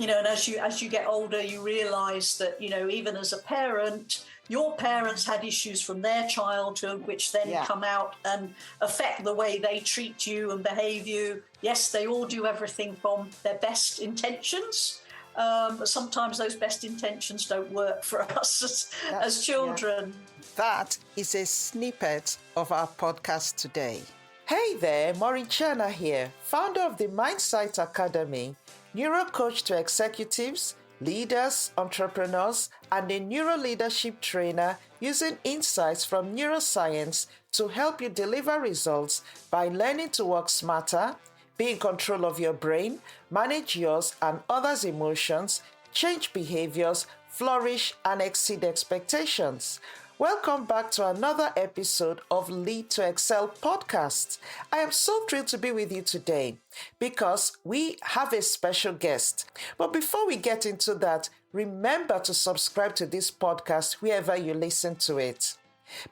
And as you get older, you realize that, even as a parent, your parents had issues from their childhood, which then come out and affect the way they treat you and behave you. Yes, they all do everything from their best intentions, but sometimes those best intentions don't work for us as children. Yeah. That is a snippet of our podcast today. Hey there, Maureen Chana here, founder of the Mindsight Academy, neuro coach to executives, leaders, entrepreneurs, and a neuro leadership trainer using insights from neuroscience to help you deliver results by learning to work smarter, be in control of your brain, manage yours and others' emotions, change behaviors, flourish, and exceed expectations. Welcome back to another episode of Lead to Excel podcast. I am so thrilled to be with you today because we have a special guest. But before we get into that, remember to subscribe to this podcast wherever you listen to it,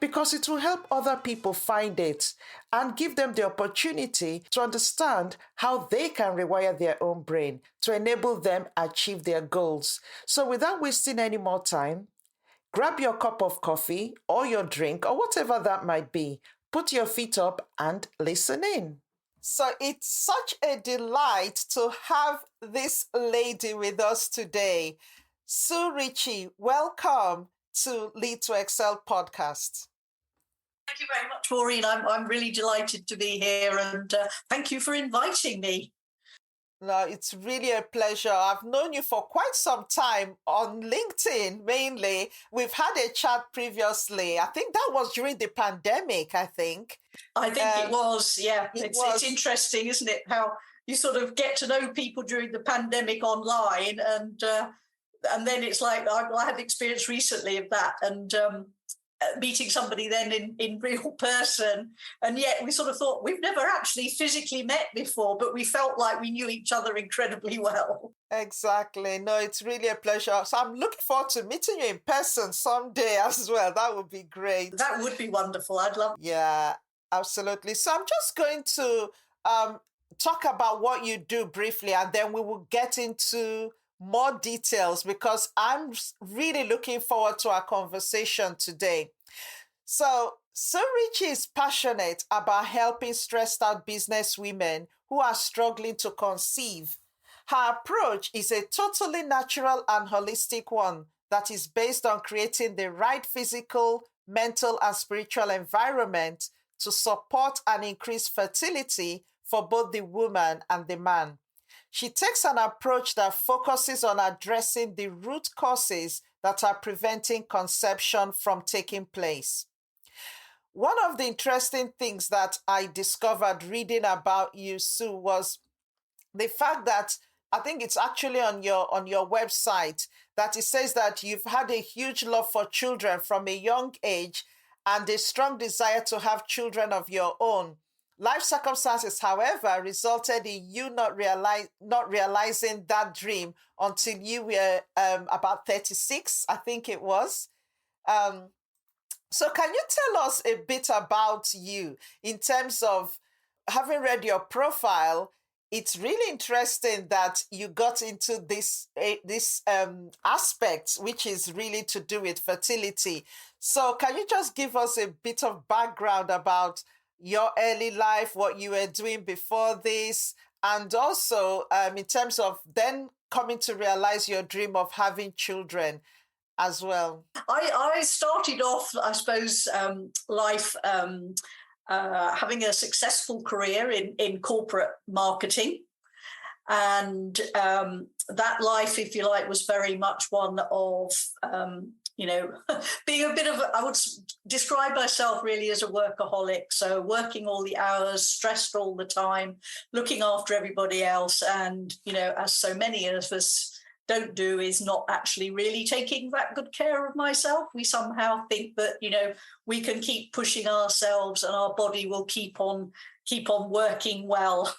because it will help other people find it and give them the opportunity to understand how they can rewire their own brain to enable them achieve their goals. So without wasting any more time, grab your cup of coffee or your drink or whatever that might be. Put your feet up and listen in. So it's such a delight to have this lady with us today. Sue Ritchie, welcome to Lead to Excel podcast. Thank you very much, Maureen. I'm really delighted to be here, and thank you for inviting me. No, it's really a pleasure. I've known you for quite some time on LinkedIn, mainly. We've had a chat previously. I think that was during the pandemic, I think. It was, yeah. It's interesting, isn't it, how you sort of get to know people during the pandemic online, and then it's like I had experience recently of that, and meeting somebody then in real person, and yet we sort of thought we've never actually physically met before, but we felt like we knew each other incredibly well. Exactly. No, it's really a pleasure. So I'm looking forward to meeting you in person someday as well. That would be great. That would be wonderful. I'd love. Yeah, absolutely. So I'm just going to talk about what you do briefly, and then we will get into more details because I'm really looking forward to our conversation today. So Sue Ritchie is passionate about helping stressed out business women who are struggling to conceive. Her approach is a totally natural and holistic one that is based on creating the right physical, mental, and spiritual environment to support and increase fertility for both the woman and the man. She takes an approach that focuses on addressing the root causes that are preventing conception from taking place. One of the interesting things that I discovered reading about you, Sue, was the fact that I think it's actually on your website that it says that you've had a huge love for children from a young age and a strong desire to have children of your own. Life circumstances, however, resulted in you not realizing that dream until you were about 36, I think it was. So can you tell us a bit about you in terms of, having read your profile, it's really interesting that you got into this aspect, which is really to do with fertility. So can you just give us a bit of background about your early life, what you were doing before this, and also in terms of then coming to realize your dream of having children as well? I started off, I suppose, life having a successful career in corporate marketing. And that life, if you like, was very much one of, being a bit of, I would describe myself really as a workaholic. So working all the hours, stressed all the time, looking after everybody else. And, as so many of us don't do, is not actually really taking that good care of myself. We somehow think that, we can keep pushing ourselves and our body will keep on working well.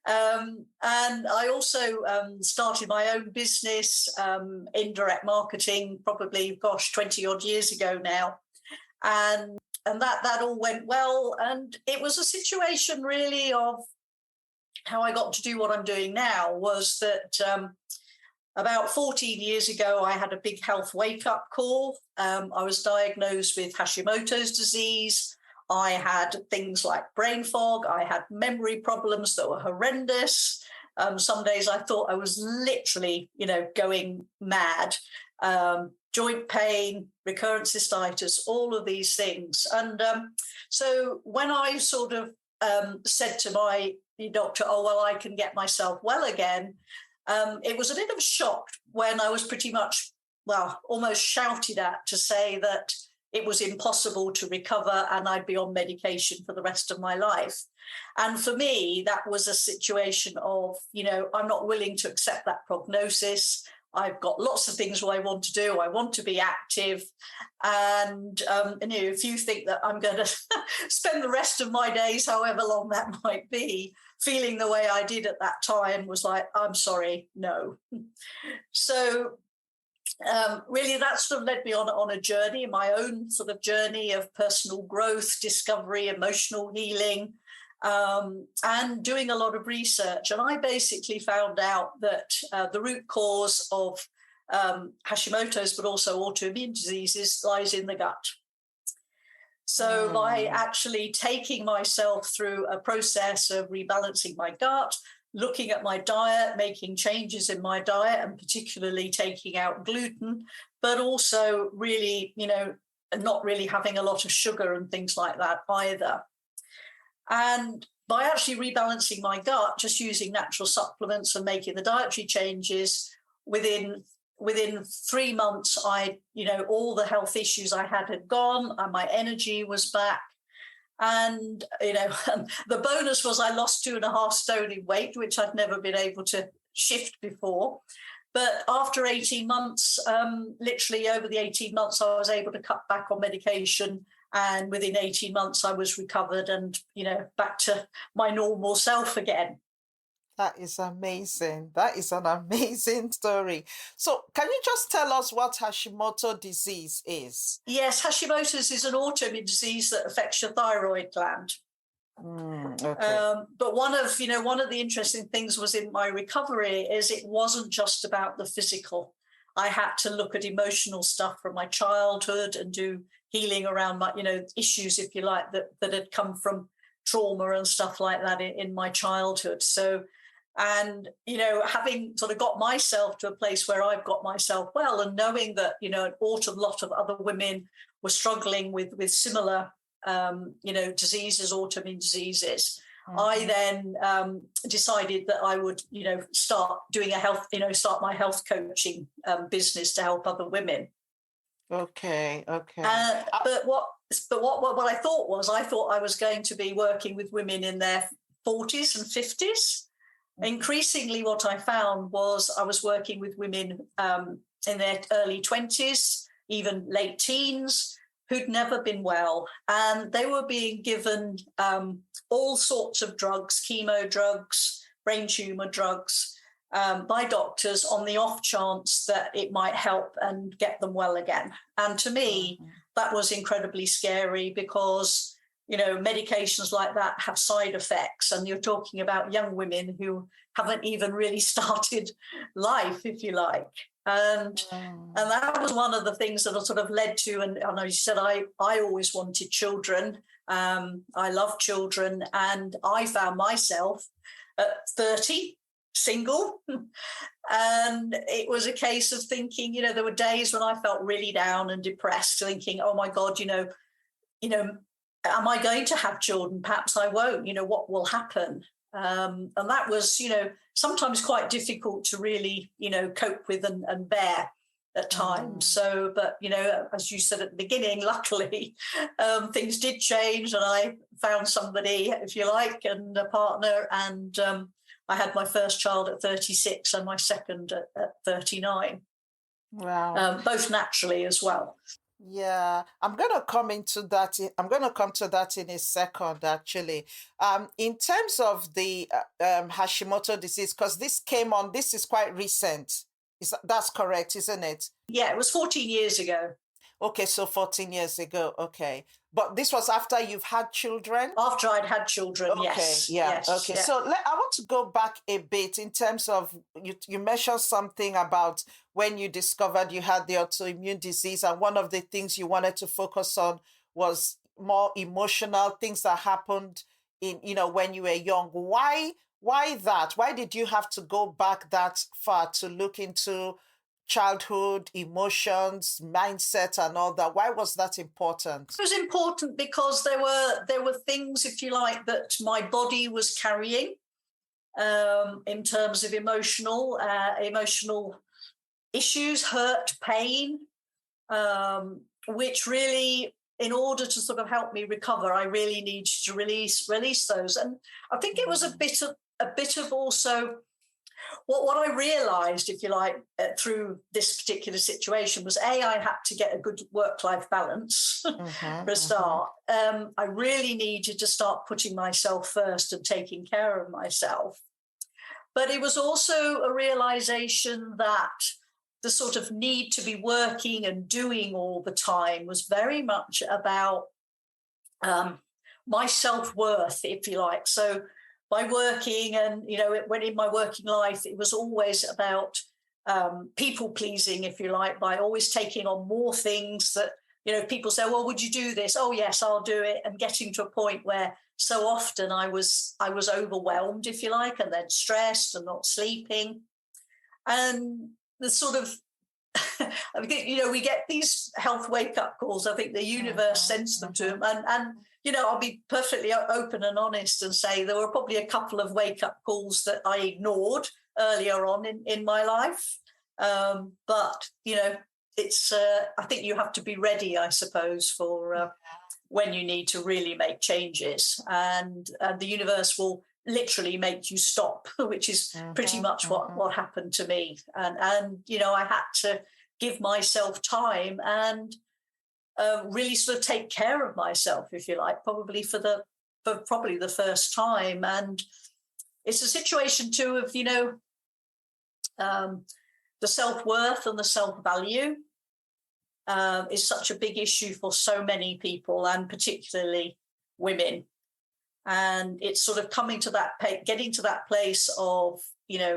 And I also started my own business, indirect marketing, probably, 20 odd years ago now. And that all went well. And it was a situation really of how I got to do what I'm doing now, was that About 14 years ago, I had a big health wake-up call. I was diagnosed with Hashimoto's disease. I had things like brain fog. I had memory problems that were horrendous. Some days I thought I was literally, going mad. Joint pain, recurrent cystitis, all of these things. And so when I sort of said to my doctor, oh, well, I can get myself well again, it was a bit of a shock when I was pretty much, almost shouted at to say that it was impossible to recover and I'd be on medication for the rest of my life. And for me, that was a situation of, I'm not willing to accept that prognosis. I've got lots of things I want to do. I want to be active. And if you think that I'm going to spend the rest of my days, however long that might be, feeling the way I did at that time, was like, I'm sorry, no. So really that sort of led me on a journey, my own sort of journey of personal growth, discovery, emotional healing, and doing a lot of research. And I basically found out that the root cause of Hashimoto's, but also autoimmune diseases, lies in the gut. So by actually taking myself through a process of rebalancing my gut, looking at my diet, making changes in my diet, and particularly taking out gluten, but also really, not really having a lot of sugar and things like that either. And by actually rebalancing my gut, just using natural supplements and making the dietary changes, within 3 months, all the health issues I had gone, and my energy was back. And, the bonus was I lost 2.5 stone in weight, which I'd never been able to shift before. But after 18 months, literally over the 18 months, I was able to cut back on medication. And within 18 months, I was recovered and, back to my normal self again. That is amazing. That is an amazing story. So, can you just tell us what Hashimoto disease is? Yes, Hashimoto's is an autoimmune disease that affects your thyroid gland. Okay. But one of the interesting things was in my recovery is it wasn't just about the physical. I had to look at emotional stuff from my childhood and do healing around my, issues, if you like, that had come from trauma and stuff like that in my childhood. So, and, having sort of got myself to a place where I've got myself well, and knowing that, an awful lot of other women were struggling with similar, diseases, autoimmune diseases, I then decided that I would, start doing start my health coaching business to help other women. Okay. But what I thought I was going to be working with women in their 40s and 50s. Increasingly, what I found was I was working with women in their early 20s, even late teens, who'd never been well. And they were being given all sorts of drugs, chemo drugs, brain tumor drugs, by doctors on the off chance that it might help and get them well again. And to me, that was incredibly scary because, medications like that have side effects. And you're talking about young women who haven't even really started life, if you like. And that was one of the things that sort of led to, and I know you said I always wanted children. I love children. And I found myself at 30, single. And it was a case of thinking, there were days when I felt really down and depressed, thinking, oh my God, am I going to have children? Perhaps I won't. What will happen? And that was, sometimes quite difficult to really, cope with and bear at times. So, but, as you said at the beginning, luckily, things did change and I found somebody, if you like, and a partner. And I had my first child at 36 and my second at 39. Wow. Both naturally as well. Yeah, I'm going to come into that. I'm going to come to that in a second, actually. In terms of the Hashimoto disease, because this is quite recent. That's correct, isn't it? Yeah, it was 14 years ago. Okay, so 14 years ago. Okay. But this was after you've had children? After I'd had children, Okay, yes, yeah. yes, Okay. yeah. So I want to go back a bit in terms of you mentioned something about when you discovered you had the autoimmune disease, and one of the things you wanted to focus on was more emotional things that happened in, when you were young. Why that? Why did you have to go back that far to look into childhood emotions, mindset, and all that? Why was that important? It was important because there were things, if you like, that my body was carrying in terms of emotional issues, hurt, pain, which really, in order to sort of help me recover, I really needed to release those. And I think it was a bit of also what I realized, if you like, through this particular situation was I had to get a good work-life balance for a start. I really needed to start putting myself first and taking care of myself. But it was also a realization that the sort of need to be working and doing all the time was very much about my self-worth, if you like. So by working and, when in my working life, it was always about people pleasing, if you like, by always taking on more things that, people say, well, would you do this? Oh, yes, I'll do it. And getting to a point where so often I was overwhelmed, if you like, and then stressed and not sleeping. And the sort of, we get these health wake-up calls. I think the universe sends them to them. And I'll be perfectly open and honest and say there were probably a couple of wake-up calls that I ignored earlier on in my life. But, it's, I think you have to be ready, I suppose, for when you need to really make changes. And the universe will literally make you stop, which is pretty much what happened to me. And I had to give myself time and really sort of take care of myself, if you like, probably for probably the first time. And it's a situation too of, the self-worth and the self-value is such a big issue for so many people, and particularly women. And it's sort of getting to that place of,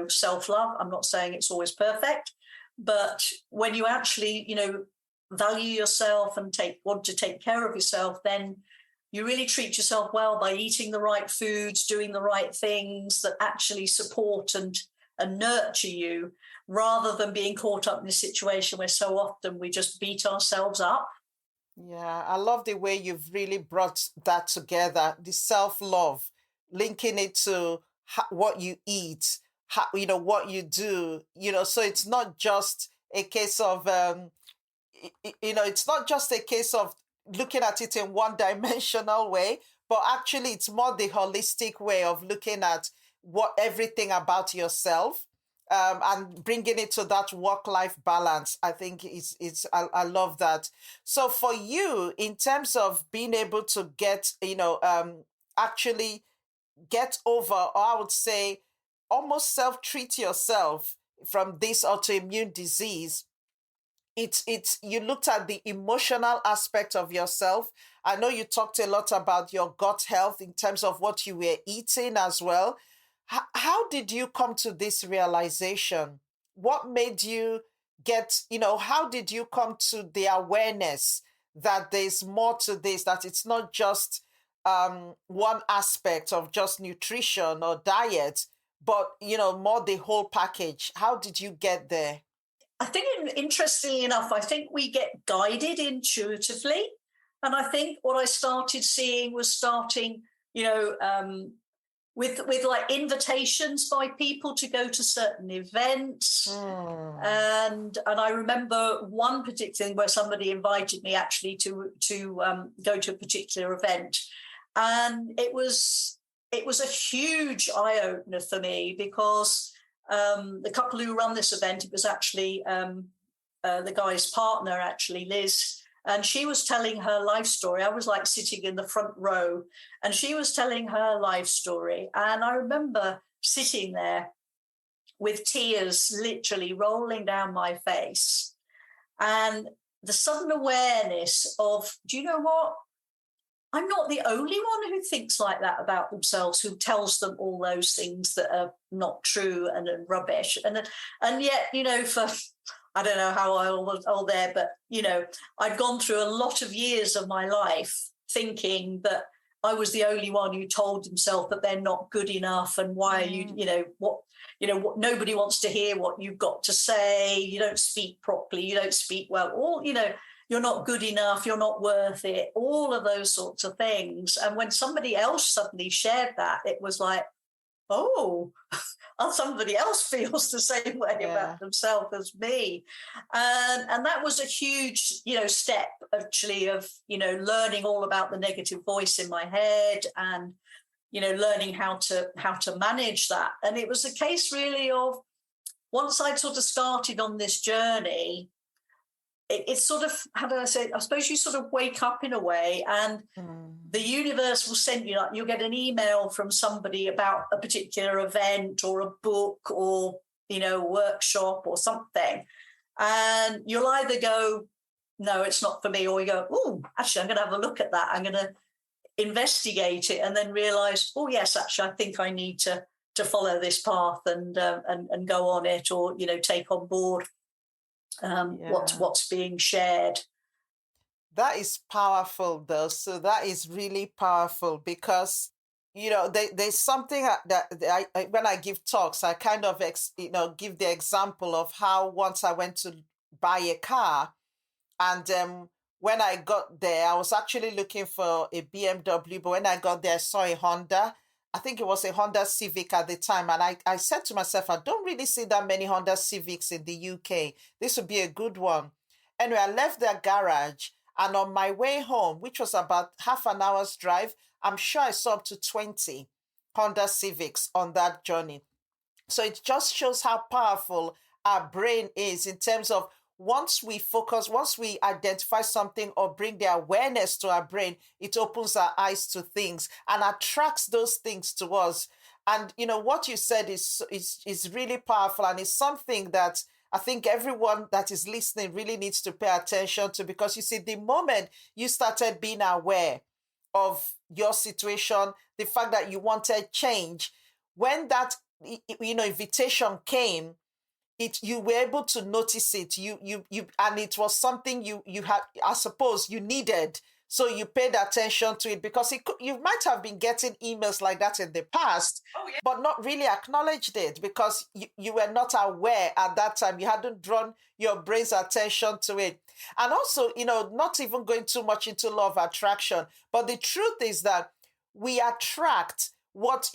self-love. I'm not saying it's always perfect, but when you actually, value yourself and want to take care of yourself, then you really treat yourself well by eating the right foods, doing the right things that actually support and nurture you, rather than being caught up in a situation where so often we just beat ourselves up. Yeah, I love the way you've really brought that together, the self-love, linking it to what you eat, what you do, so it's not just a case of, it's not just a case of looking at it in one dimensional way, but actually it's more the holistic way of looking at everything about yourself, and bringing it to that work-life balance. I think I love that. So for you, in terms of being able to get, actually get over, or I would say almost self-treat yourself from this autoimmune disease, it's you looked at the emotional aspect of yourself. I know you talked a lot about your gut health in terms of what you were eating as well. How did you come to this realization? What made you how did you come to the awareness that there's more to this, that it's not just one aspect of just nutrition or diet, but, more the whole package? How did you get there? I think, interestingly enough, I think we get guided intuitively. And I think what I started seeing was with like invitations by people to go to certain events. And I remember one particular thing where somebody invited me actually to go to a particular event. And it was a huge eye-opener for me, because the couple who run this event, it was actually the guy's partner, actually, Liz, and she was telling her life story. I was like sitting in the front row, and she was telling her life story. And I remember sitting there with tears literally rolling down my face. And the sudden awareness of, do you know what? I'm not the only one who thinks like that about themselves, who tells them all those things that are not true and are rubbish. And yet, you know, for, I don't know how I was old there, but, you know, I'd gone through a lot of years of my life thinking that I was the only one who told himself that they're not good enough, and why are you, what, nobody wants to hear what you've got to say. You don't speak properly. You don't speak well. All, you know, you're not good enough. You're not worth it. All of those sorts of things. And when somebody else suddenly shared that, it was like, oh, somebody else feels the same way about themselves as me. And that was a huge, you know, step actually of, you know, learning all about the negative voice in my head, and, you know, learning how to manage that. And it was a case really of, once I'd sort of started on this journey, it's sort of, how do I say, I suppose you sort of wake up in a way, and the universe will send you, like, you'll get an email from somebody about a particular event or a book or, you know, a workshop or something. And you'll either go, no, it's not for me, or you go, oh, actually, I'm going to have a look at that. I'm going to investigate it, and then realize, oh, yes, actually, I think I need to follow this path and go on it, or, you know, take on board what's being shared. That is powerful, though. So that is really powerful, because, you know, there's something that I when I give talks, I kind of give the example of how once I went to buy a car, and when I got there, I was actually looking for a BMW, but when I got there, I saw a Honda. I think it was a Honda Civic at the time. And I said to myself, I don't really see that many Honda Civics in the UK. This would be a good one. Anyway, I left their garage, and on my way home, which was about half an hour's drive, I'm sure I saw up to 20 Honda Civics on that journey. So it just shows how powerful our brain is, in terms of, once we focus, once we identify something or bring the awareness to our brain, it opens our eyes to things and attracts those things to us. And, you know, what you said is really powerful, and it's something that I think everyone that is listening really needs to pay attention to, because you see, the moment you started being aware of your situation, the fact that you wanted change, when that, you know, invitation came, you were able to notice it. You and it was something you had, I suppose, you needed. So you paid attention to it, because you might have been getting emails like that in the past, but not really acknowledged it, because you were not aware at that time. You hadn't drawn your brain's attention to it. And also, you know, not even going too much into law of attraction, but the truth is that we attract what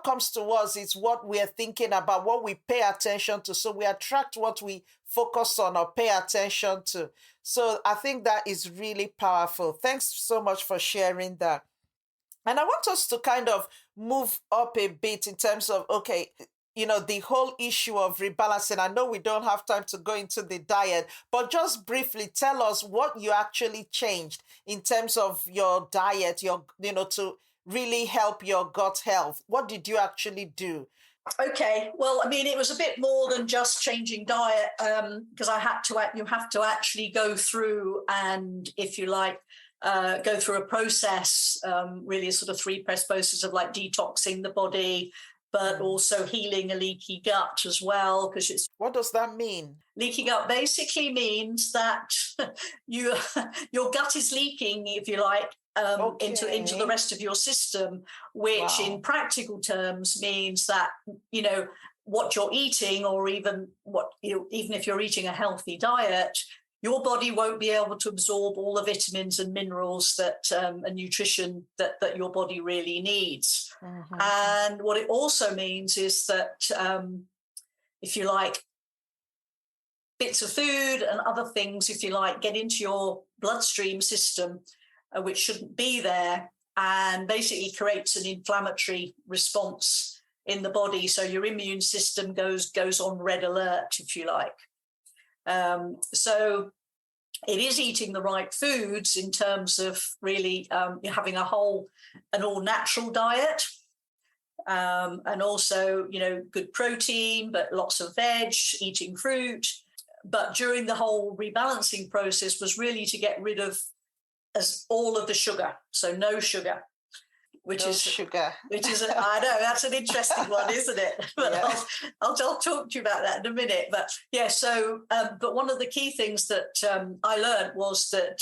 comes to us is what we're thinking about, what we pay attention to. So we attract what we focus on or pay attention to. So I think that is really powerful. Thanks so much for sharing that. And I want us to kind of move up a bit in terms of, okay, you know, the whole issue of rebalancing. I know we don't have time to go into the diet, but just briefly tell us what you actually changed in terms of your diet, to really help your gut health. What did you actually do? Okay, well, I mean, it was a bit more than just changing diet, because you have to actually go through and, if you like, go through a process, really a sort of 3 processes of, like, detoxing the body, but also healing a leaky gut as well. Because what does that mean? Leaky gut basically means that your gut is leaking, if you like, into the rest of your system, which in practical terms means that, you know, what you're eating, or even if you're eating a healthy diet, your body won't be able to absorb all the vitamins and minerals that and nutrition that your body really needs. Mm-hmm. And what it also means is that, if you like, bits of food and other things, if you like, get into your bloodstream system, which shouldn't be there, and basically creates an inflammatory response in the body. So your immune system goes on red alert, if you like. So it is eating the right foods in terms of really having an all natural diet, and also, you know, good protein, but lots of veg, eating fruit, But during the whole rebalancing process was really to get rid of all of the sugar, so no sugar. Which no is sugar. I know that's an interesting one, isn't it? But Yeah. I'll talk to you about that in a minute. But yeah, so but one of the key things that I learned was that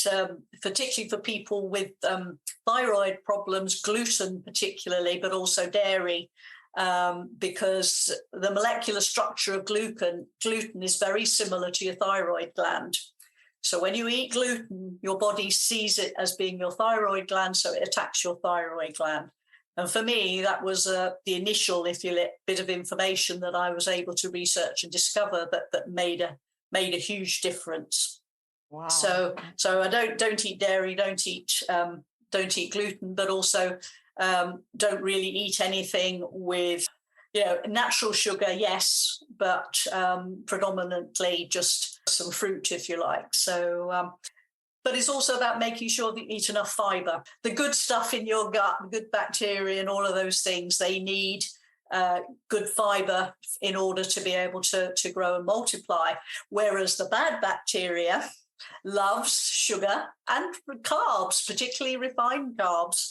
particularly for people with thyroid problems, gluten particularly, but also dairy, because the molecular structure of gluten is very similar to your thyroid gland. So when you eat gluten, your body sees it as being your thyroid gland, so it attacks your thyroid gland. And for me, that was the initial, if you like, bit of information that I was able to research and discover that made a huge difference. Wow. So I don't eat dairy, don't eat gluten, but also don't really eat anything with natural sugar, yes, but predominantly just some fruit, if you like. So, but it's also about making sure that you eat enough fiber. The good stuff in your gut, good bacteria and all of those things, they need good fiber in order to be able to grow and multiply. Whereas the bad bacteria loves sugar and carbs, particularly refined carbs,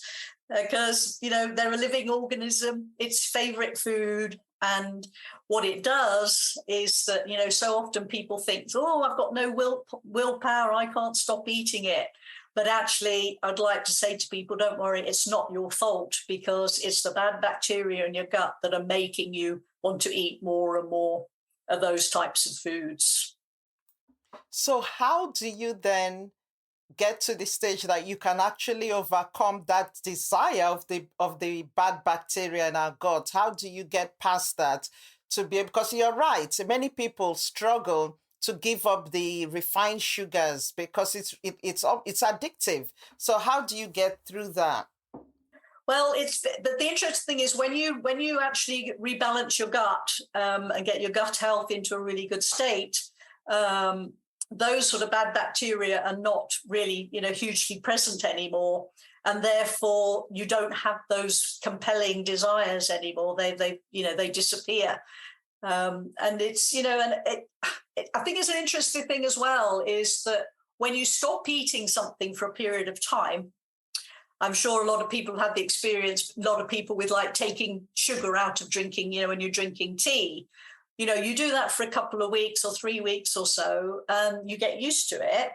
because they're a living organism, its favorite food. And what it does is that so often people think, oh, I've got no willpower, I can't stop eating it. But actually, I'd like to say to people, don't worry, it's not your fault, because it's the bad bacteria in your gut that are making you want to eat more and more of those types of foods. So how do you then get to the stage that you can actually overcome that desire of the bad bacteria in our gut? How do you get past that to be, because you're right, many people struggle to give up the refined sugars because it's addictive. So how do you get through that? Well, the interesting thing is when you actually rebalance your gut and get your gut health into a really good state, those sort of bad bacteria are not really, hugely present anymore, and therefore you don't have those compelling desires anymore. They disappear, and it's I think it's an interesting thing as well is that when you stop eating something for a period of time. I'm sure a lot of people have had the experience, a lot of people with like taking sugar out of drinking, when you're drinking tea. You do that for a couple of weeks or 3 weeks or so, and you get used to it.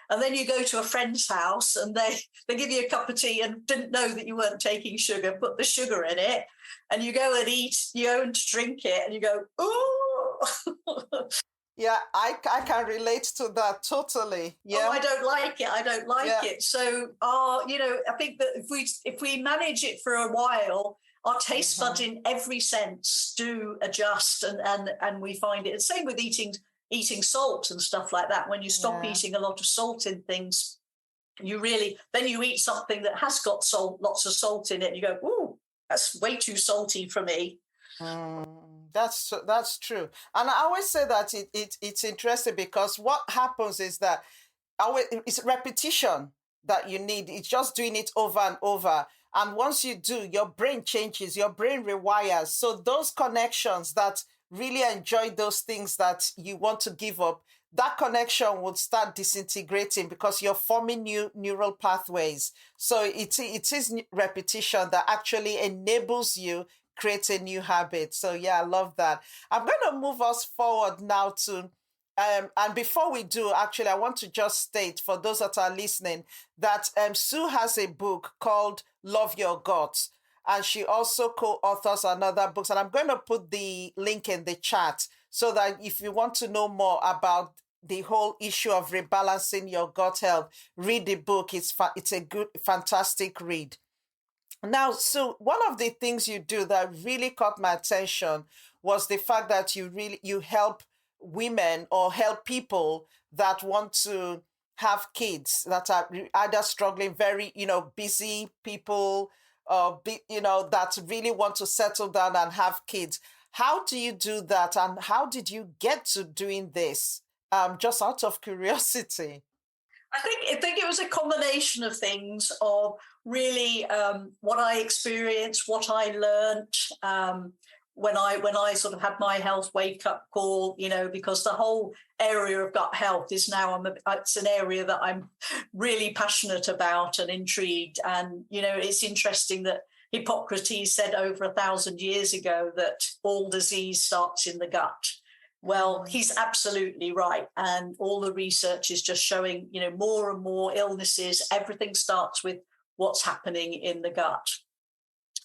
And then you go to a friend's house and they give you a cup of tea and didn't know that you weren't taking sugar, put the sugar in it, and you go and eat, you go and drink it, and you go, ooh. Yeah, I can relate to that totally. Yeah. Oh, I don't like it. I don't like it. So, I think that if we manage it for a while, our taste buds in every sense do adjust, and we find it. The same with eating salt and stuff like that. When you stop eating a lot of salt in things, then you eat something that has got lots of salt in it, and you go, ooh, that's way too salty for me. That's true. And I always say that it's interesting because what happens is that it's repetition that you need. It's just doing it over and over. And once you do, your brain changes, your brain rewires. So those connections that really enjoy those things that you want to give up, that connection would start disintegrating because you're forming new neural pathways. So it is repetition that actually enables you create a new habit. So yeah, I love that. I'm going to move us forward now to and before we do, actually, I want to just state for those that are listening that Sue has a book called Love Your Guts, and she also co-authors another books. And I'm going to put the link in the chat so that if you want to know more about the whole issue of rebalancing your gut health, read the book. It's a good, fantastic read. Now, so one of the things you do that really caught my attention was the fact that you help women or help people that want to have kids that are either struggling, very, busy people, that really want to settle down and have kids. How do you do that? And how did you get to doing this? Just out of curiosity. I think it was a combination of things of really what I experienced, what I learned, when I sort of had my health wake up call, because the whole area of gut health is now it's an area that I'm really passionate about and intrigued. And it's interesting that Hippocrates said over 1,000 years ago that all disease starts in the gut. Well, he's absolutely right. And all the research is just showing, more and more illnesses, everything starts with what's happening in the gut.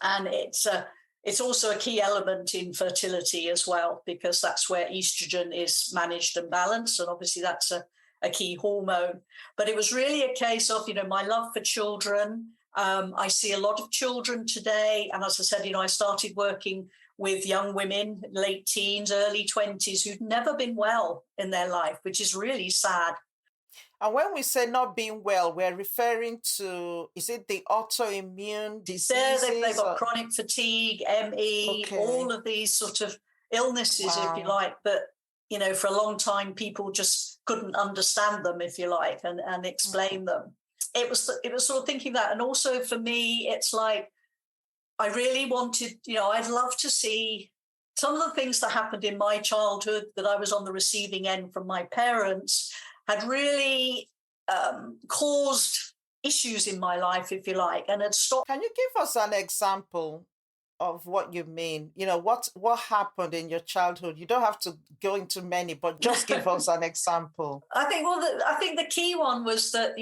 And it's also a key element in fertility as well, because that's where estrogen is managed and balanced. And obviously that's a key hormone. But it was really a case of, my love for children. I see a lot of children today. And as I said, I started working with young women, late teens, early 20s, who've never been well in their life, which is really sad. And when we say not being well, we're referring to, is it the autoimmune diseases? They've got chronic fatigue, ME, all of these sort of illnesses, if you like, that, for a long time, people just couldn't understand them, if you like, and explain them. It was sort of thinking that. And also for me, it's like, I really wanted, I'd love to see some of the things that happened in my childhood that I was on the receiving end from my parents had really caused issues in my life, if you like, and had stopped. Can you give us an example of what you mean? What happened in your childhood? You don't have to go into many, but just give us an example. I think the key one was that,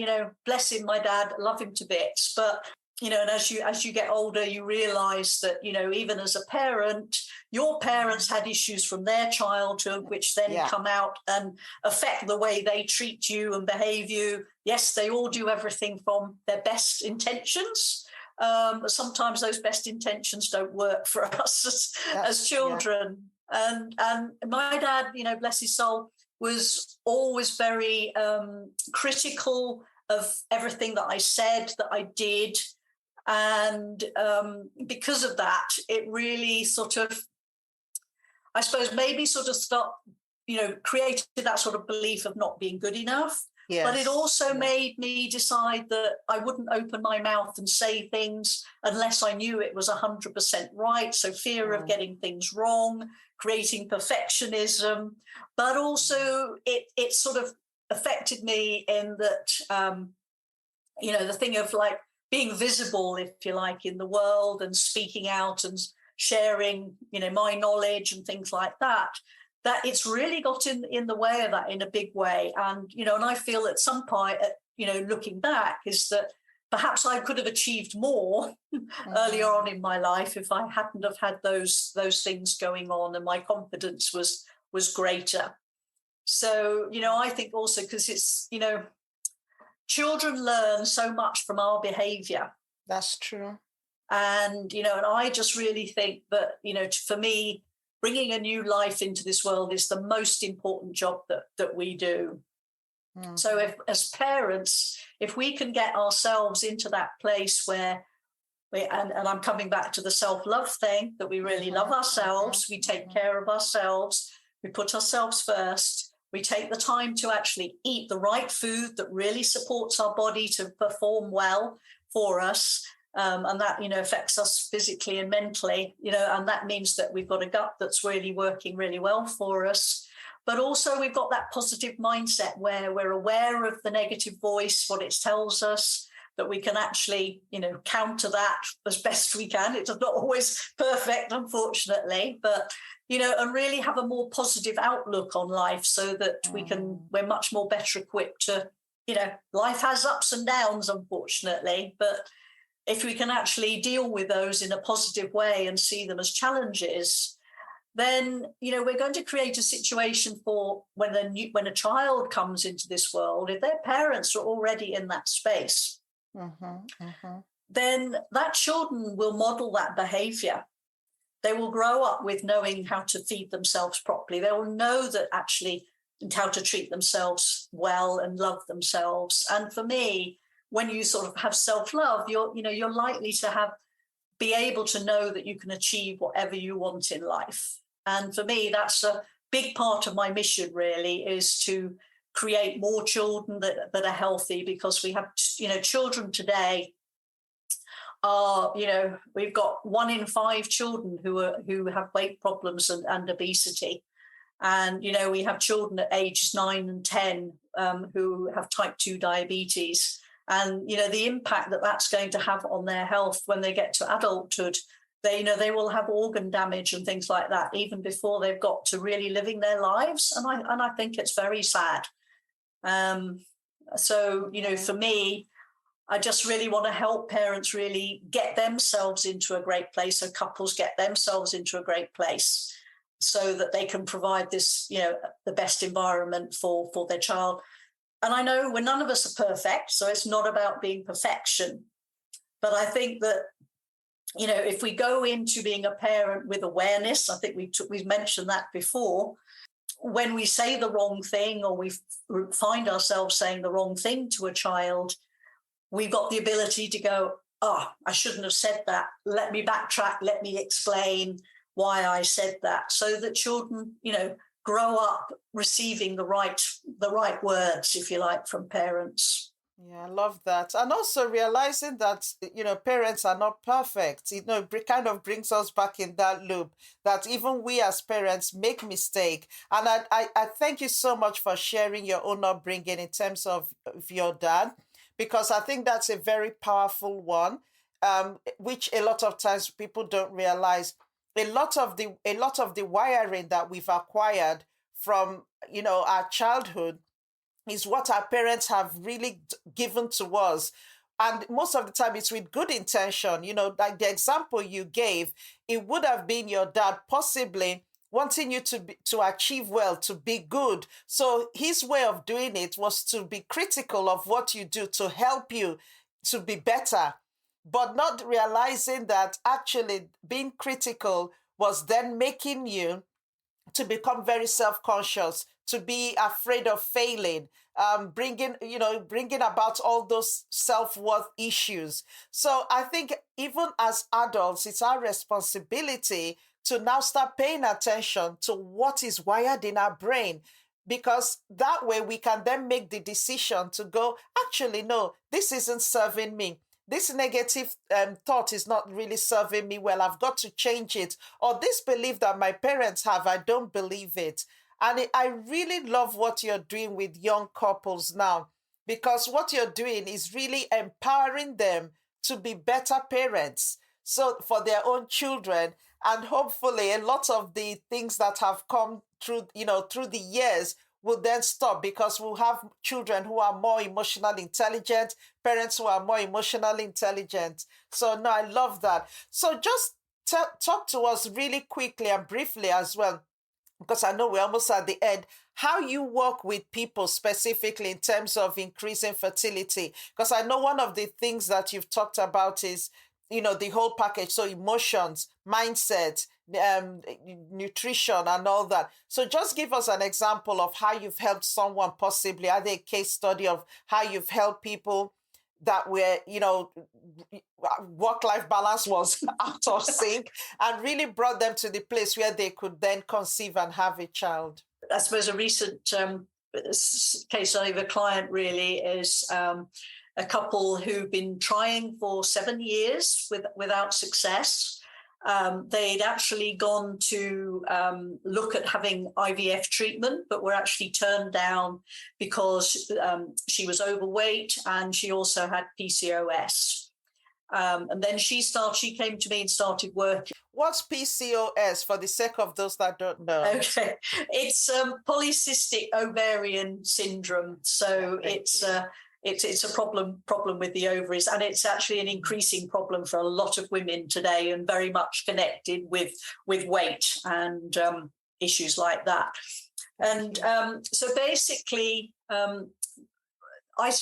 bless him, my dad, love him to bits, but and as you get older, you realize that, even as a parent, your parents had issues from their childhood, which then come out and affect the way they treat you and behave you. Yes, they all do everything from their best intentions. But sometimes those best intentions don't work for us as children. Yeah. And my dad, bless his soul, was always very critical of everything that I said, that I did. And because of that, it really sort of, I suppose, maybe sort of created that sort of belief of not being good enough. Yes. But it also made me decide that I wouldn't open my mouth and say things unless I knew it was 100% right. So fear of getting things wrong, creating perfectionism, but also it sort of affected me in that, the thing of like, being visible, if you like, in the world and speaking out and sharing, my knowledge and things like that it's really got in the way of that in a big way. And, and I feel at some point, looking back, is that perhaps I could have achieved more earlier on in my life if I hadn't have had those things going on and my confidence was greater. So, I think also because it's, children learn so much from our behavior. That's true. And, and I just really think that, for me, bringing a new life into this world is the most important job that we do. Mm-hmm. So as parents, if we can get ourselves into that place where and I'm coming back to the self-love thing, that we really love ourselves, we take care of ourselves, we put ourselves first, we take the time to actually eat the right food that really supports our body to perform well for us. And that, affects us physically and mentally, and that means that we've got a gut that's really working really well for us. But also we've got that positive mindset where we're aware of the negative voice, what it tells us, that we can actually, counter that as best we can. It's not always perfect, unfortunately, but, and really have a more positive outlook on life so that we're much more better equipped to, life has ups and downs, unfortunately, but if we can actually deal with those in a positive way and see them as challenges, then, we're going to create a situation for when a child comes into this world, if their parents are already in that space, then that children will model that behavior. They will grow up with knowing how to feed themselves properly. They will know that actually how to treat themselves well and love themselves. And for me, when you sort of have self-love, you're likely to be able to know that you can achieve whatever you want in life. And for me, that's a big part of my mission, really, is to create more children that are healthy, because we have, children today are, we've got 1 in 5 children who have weight problems and obesity. And, we have children at ages 9 and 10 who have type 2 diabetes. And, the impact that that's going to have on their health when they get to adulthood, they will have organ damage and things like that even before they've got to really living their lives. And I think it's very sad. So, for me, I just really want to help parents really get themselves into a great place, so couples get themselves into a great place so that they can provide this, the best environment for their child. And I know none of us are perfect, so it's not about being perfection. But I think that, if we go into being a parent with awareness, I think we've mentioned that before, when we say the wrong thing or we find ourselves saying the wrong thing to a child, we've got the ability to go, I shouldn't have said that. Let me backtrack. Let me explain why I said that, so that children, grow up receiving the right words, if you like, from parents. Yeah, I love that. And also realizing that, parents are not perfect. It kind of brings us back in that loop that even we as parents make mistake. And I thank you so much for sharing your own upbringing in terms of your dad, because I think that's a very powerful one, which a lot of times people don't realize. A lot of the wiring that we've acquired from, our childhood is what our parents have really given to us. And most of the time it's with good intention. Like the example you gave, it would have been your dad possibly wanting you to achieve well, to be good. So his way of doing it was to be critical of what you do, to help you to be better, but not realizing that actually being critical was then making you to become very self-conscious, to be afraid of failing, bringing about all those self-worth issues. So I think even as adults, it's our responsibility to now start paying attention to what is wired in our brain, because that way we can then make the decision to go, actually, no, this isn't serving me. This negative thought is not really serving me well. I've got to change it. Or this belief that my parents have, I don't believe it. And I really love what you're doing with young couples now, because what you're doing is really empowering them to be better parents, so for their own children. And hopefully a lot of the things that have come through the years will then stop, because we'll have children who are more emotionally intelligent, parents who are more emotionally intelligent. So no, I love that. So just talk to us really quickly and briefly as well, because I know we're almost at the end, how you work with people specifically in terms of increasing fertility. Because I know one of the things that you've talked about is, the whole package. So emotions, mindset, nutrition and all that. So just give us an example of how you've helped someone, possibly are there a case study of how you've helped people that were, work-life balance was out of sync and really brought them to the place where they could then conceive and have a child. I suppose a recent case study of a client really is a couple who've been trying for 7 years without success. They'd actually gone to look at having IVF treatment, but were actually turned down because she was overweight and she also had PCOS. And then she came to me and started working. What's PCOS, for the sake of those that don't know? Okay, it's polycystic ovarian syndrome. So it's a problem with the ovaries, and it's actually an increasing problem for a lot of women today, and very much connected with weight and issues like that. And so basically,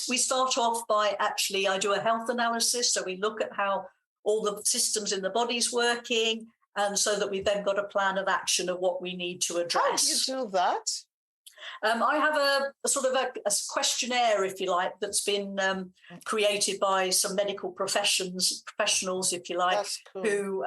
we start off by I do a health analysis. So we look at how all the systems in the body's working, and so that we've then got a plan of action of what we need to address. How do you do that? I have a sort of a questionnaire, if you like, that's been created by some medical professionals, if you like. That's cool. Who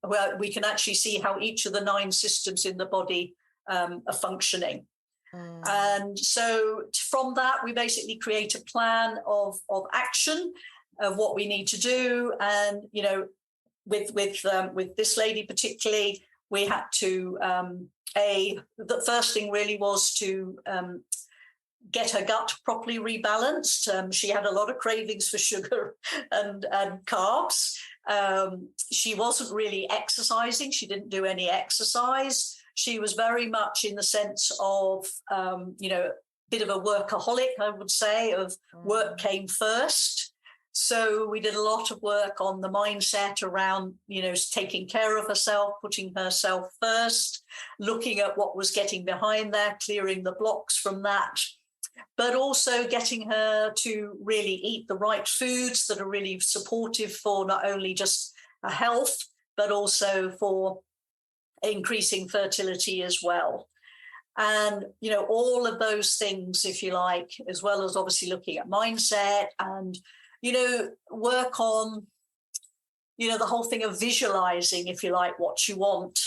well, we can actually see how each of the 9 systems in the body are functioning. And so from that, we basically create a plan of action of what we need to do. And, with this lady particularly, we had to, the first thing really was to get her gut properly rebalanced. She had a lot of cravings for sugar and carbs. She wasn't really exercising. She didn't do any exercise. She was very much in the sense of, bit of a workaholic, I would say, of work came first. So we did a lot of work on the mindset around, taking care of herself, putting herself first, looking at what was getting behind that, clearing the blocks from that, but also getting her to really eat the right foods that are really supportive for not only just her health, but also for increasing fertility as well. And, all of those things, if you like, as well as obviously looking at mindset and, work on, the whole thing of visualizing, if you like, what you want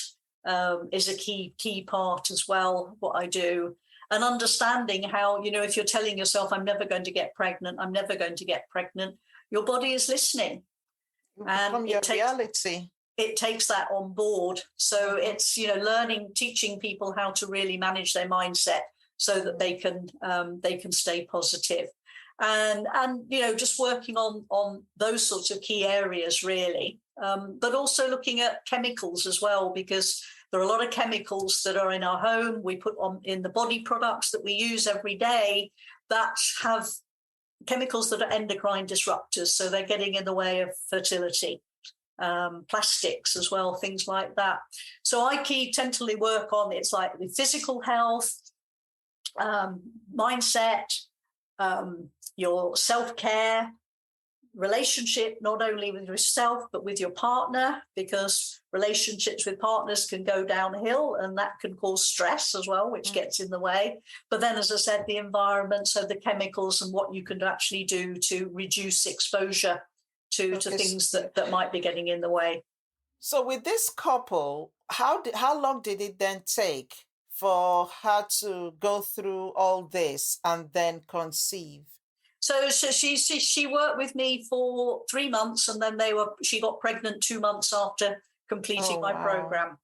is a key part as well, what I do. And understanding how, if you're telling yourself, I'm never going to get pregnant, your body is listening. And your reality. It takes that on board. So it's, teaching people how to really manage their mindset so that they can stay positive. And just working on those sorts of key areas, really. But also looking at chemicals as well, because there are a lot of chemicals that are in our home. We put on in the body products that we use every day that have chemicals that are endocrine disruptors. So they're getting in the way of fertility. Plastics as well, things like that. So I tend to work on it's like the physical health, mindset, your self-care, relationship, not only with yourself, but with your partner, because relationships with partners can go downhill and that can cause stress as well, which gets in the way. But then, as I said, the environment, so the chemicals and what you can actually do to reduce exposure to things that might be getting in the way. So with this couple, how long did it then take for her to go through all this and then conceive? So she worked with me for 3 months, and then she got pregnant 2 months after completing my program.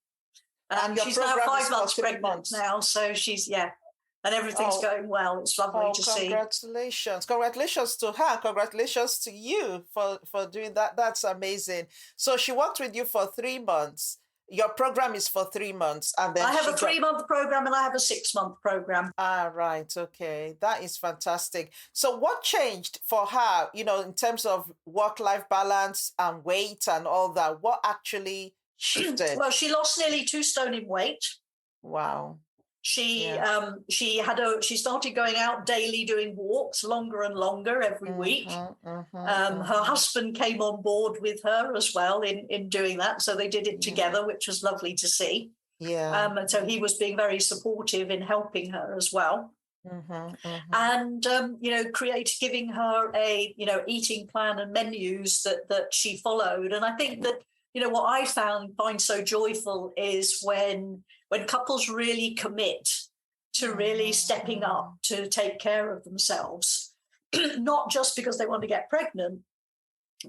And she's now 5 months pregnant now, so she's and everything's going well. It's lovely to see. Congratulations to her. Congratulations to you for doing that. That's amazing. So she worked with you for 3 months. Your program is for 3 months, and then I have a 3-month program and I have a 6-month program. Right. Okay. That is fantastic. So what changed for her, in terms of work-life balance and weight and all that? What actually shifted? Well, she lost nearly 2 stone in weight. Wow. She started going out daily, doing walks longer and longer every week. Her husband came on board with her as well in doing that. So they did it together, which was lovely to see. Yeah. And so he was being very supportive in helping her as well. And, giving her a, eating plan and menus that she followed. And I think that, what I find so joyful is when couples really commit to really stepping up to take care of themselves, not just because they want to get pregnant,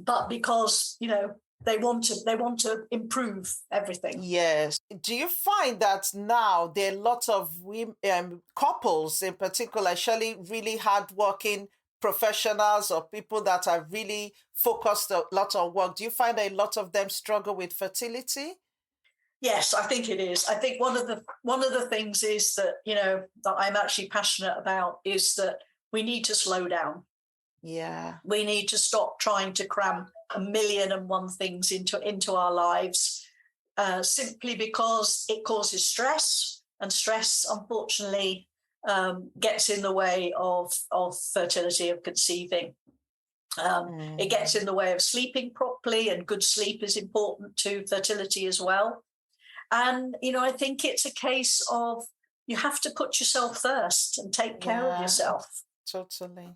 but because, they want to improve everything. Yes. Do you find that now there are lots of women, couples in particular, actually really hardworking professionals or people that are really focused a lot on work? Do you find that a lot of them struggle with fertility? Yes, I think it is. I think one of the things is that, that I'm actually passionate about is that we need to slow down. Yeah. We need to stop trying to cram 1,000,001 things into our lives, simply because it causes stress, and stress, unfortunately, gets in the way of fertility, of conceiving. It gets in the way of sleeping properly, and good sleep is important to fertility as well. And, I think it's a case of you have to put yourself first and take care of yourself. Totally.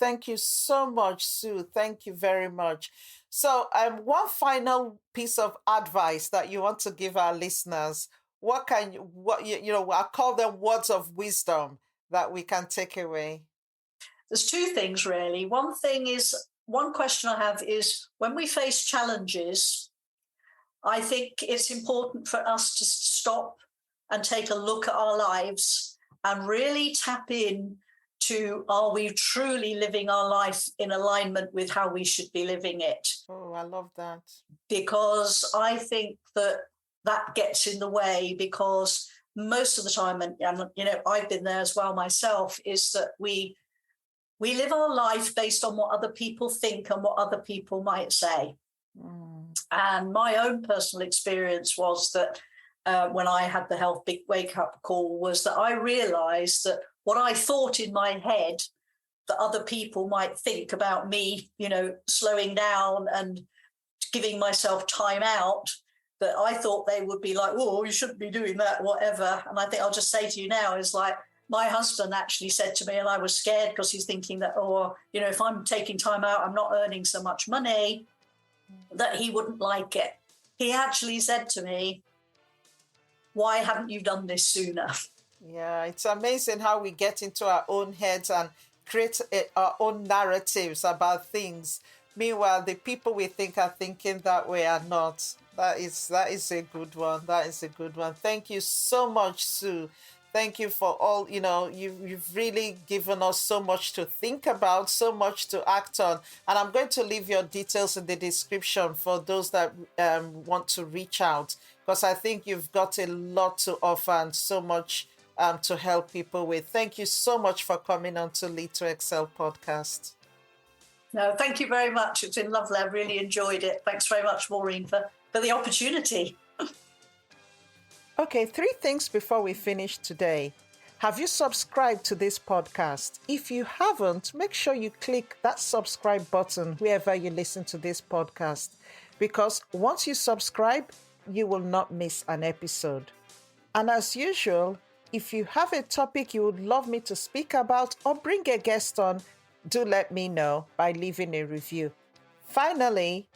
Thank you so much, Sue. Thank you very much. So one final piece of advice that you want to give our listeners, I call them words of wisdom that we can take away. there's two things really. One question I have is, when we face challenges, I think it's important for us to stop and take a look at our lives and really tap in to, are we truly living our life in alignment with how we should be living it? Oh, I love that. Because I think that gets in the way, because most of the time, and I've been there as well myself, is that we live our life based on what other people think and what other people might say. And my own personal experience was that when I had the health big wake-up call, was that I realized that what I thought in my head that other people might think about me, slowing down and giving myself time out, that I thought they would be like, oh, you shouldn't be doing that, whatever. And I think I'll just say to you now is like, my husband actually said to me, and I was scared because he's thinking that, if I'm taking time out, I'm not earning so much money, that he wouldn't like it. He actually said to me, why haven't you done this sooner? Yeah, it's amazing how we get into our own heads and create our own narratives about things. Meanwhile, the people we think are thinking that way are not. That is a good one. That is a good one. Thank you so much, Sue. Thank you for all, you've really given us so much to think about, so much to act on. And I'm going to leave your details in the description for those that want to reach out, because I think you've got a lot to offer and so much to help people with. Thank you so much for coming on to Lead to Excel podcast. No, thank you very much. It's been lovely. I really enjoyed it. Thanks very much, Maureen, for the opportunity. Okay, 3 things before we finish today. Have you subscribed to this podcast? If you haven't, make sure you click that subscribe button wherever you listen to this podcast, because once you subscribe, you will not miss an episode. And as usual, if you have a topic you would love me to speak about or bring a guest on, do let me know by leaving a review. Finally,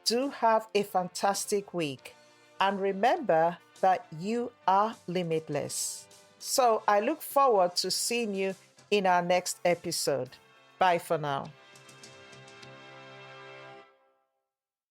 do have a fantastic week. And remember that you are limitless. So I look forward to seeing you in our next episode. Bye for now.